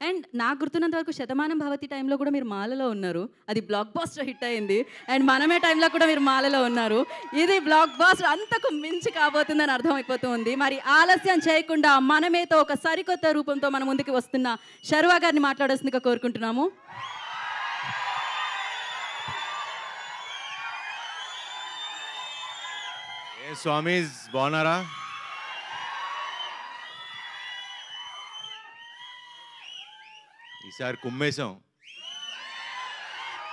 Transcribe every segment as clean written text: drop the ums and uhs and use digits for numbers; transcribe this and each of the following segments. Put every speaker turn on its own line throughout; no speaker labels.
And నాకు గుర్తున్నంత వరకు శతమానం భవతి టైంలో కూడా మీరు మాలలో ఉన్నారు. అది బ్లాక్ బాస్టర్ హిట్ అయింది. అండ్ మనమే టైంలో కూడా మీరు మాలలో ఉన్నారు. ఇది బ్లాక్ బాస్టర్ అంతకు మించి కాబోతుందని అర్థమైపోతుంది. మరి ఆలస్యం చేయకుండా మనమేతో ఒక సరికొత్త రూపంతో మన ముందుకు వస్తున్న శర్వా గారిని మాట్లాడాల్సిందిగా కోరుకుంటున్నాము.
స్వామీస్ బాగున్నారా? ఈసారి కుమ్మేశాం.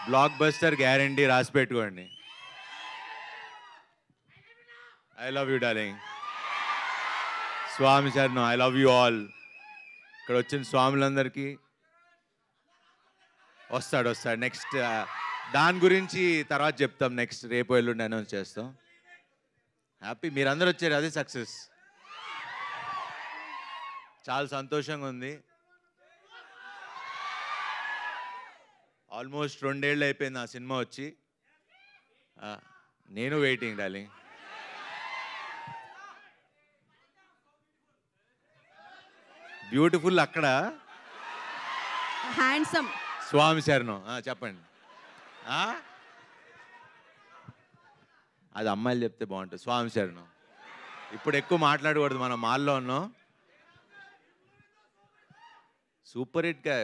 బ్లాక్ బస్టర్ గ్యారంటీ, రాసి పెట్టుకోండి. I love you darling. స్వామి శరణం. I love you all. ఇక్కడ వచ్చిన స్వాములందరికీ వస్తాడు. నెక్స్ట్ దాని గురించి తర్వాత చెప్తాం. నెక్స్ట్ రేపు ఎల్లుండి అనౌన్స్ చేస్తాం. హ్యాపీ మీరందరూ వచ్చారు, అదే సక్సెస్. చాలా సంతోషంగా ఉంది. ఆల్మోస్ట్ 2 ఏళ్ళు అయిపోయింది ఆ సినిమా వచ్చి. నేను వెయిటింగ్ డార్లింగ్. బ్యూటిఫుల్ అక్కడ
హ్యాండ్సమ్.
స్వామి శరణం. చెప్పండి. అది అమ్మాయిలు చెప్తే బాగుంటుంది. స్వామి శరణం. ఇప్పుడు ఎక్కువ మాట్లాడకూడదు, మనం మాల్లో ఉన్నాం. సూపర్ హిట్గా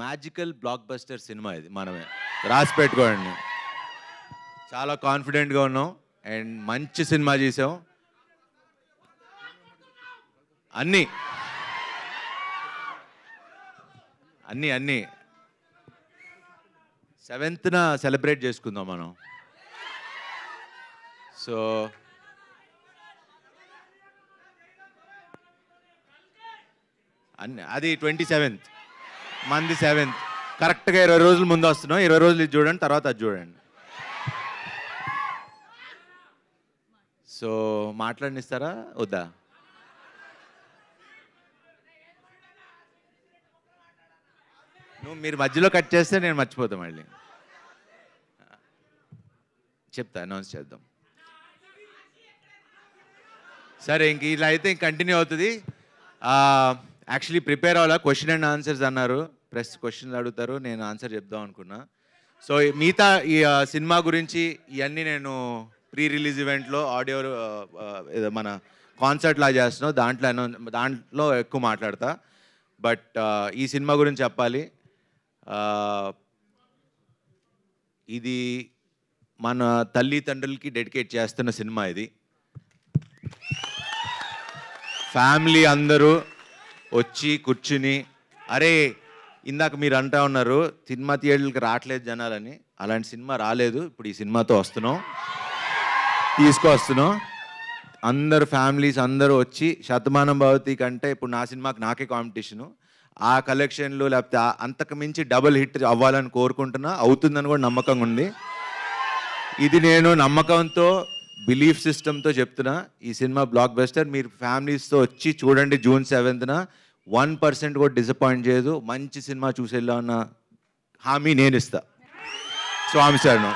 మ్యాజికల్ బ్లాక్ బస్టర్ సినిమా ఇది. మనమే రాసి పెట్టుకోండి. చాలా కాన్ఫిడెంట్గా ఉన్నాం అండ్ మంచి సినిమా చేసాం. అన్నీ 7th సెలబ్రేట్ చేసుకుందాం మనం. సో అది 27th, మంది 7th. కరెక్ట్గా 20 రోజుల ముందు వస్తున్నాం. 20 రోజులు ఇది చూడండి, తర్వాత అది చూడండి. సో మాట్లాడినిస్తారా వద్దా? మీరు మధ్యలో కట్ చేస్తే నేను మర్చిపోతాం. మళ్ళీ చెప్తా, అనౌన్స్ చేద్దాం. సరే, ఇంక ఇలా అయితే ఇంక కంటిన్యూ అవుతుంది. యాక్చువల్లీ ప్రిపేర్ అవ్వాలా. క్వశ్చన్ అండ్ ఆన్సర్స్ అన్నారు. ప్రెస్ క్వశ్చన్లు అడుగుతారు, నేను ఆన్సర్ చెప్దాం అనుకున్నా. సో మిగతా ఈ సినిమా గురించి ఇవన్నీ నేను ప్రీ రిలీజ్ ఈవెంట్లో ఆడియో మన కాన్సర్ట్ లా చేస్తున్నాం, దాంట్లో ఎక్కువ మాట్లాడతా. బట్ ఈ సినిమా గురించి చెప్పాలి. ఇది మన తల్లిదండ్రులకి డెడికేట్ చేస్తున్న సినిమా ఇది. ఫ్యామిలీ అందరూ వచ్చి కూర్చుని, అరే ఇందాక మీరు అంటా ఉన్నారు సినిమా థియేటర్కి రావట్లేదు జనాలని. అలాంటి సినిమా రాలేదు. ఇప్పుడు ఈ సినిమాతో తీసుకొస్తున్నాం. అందరు ఫ్యామిలీస్ అందరూ వచ్చి, శతమానం భవతి కంటే ఇప్పుడు నా సినిమాకి నాకే కాంపిటీషను. ఆ కలెక్షన్లు లేకపోతే అంతకు మించి డబుల్ హిట్ అవ్వాలని కోరుకుంటున్నా. అవుతుందని కూడా నమ్మకంగా ఉంది. ఇది నేను నమ్మకంతో, బిలీఫ్ సిస్టమ్తో చెప్తున్నా. ఈ సినిమా బ్లాక్ బస్టర్. మీరు ఫ్యామిలీస్తో వచ్చి చూడండి. June 7th 1% కూడా డిసప్పాయింట్ చేయదు. మంచి సినిమా చూసేలా ఉన్న హామీ నేను ఇస్తా. స్వామి శరణం.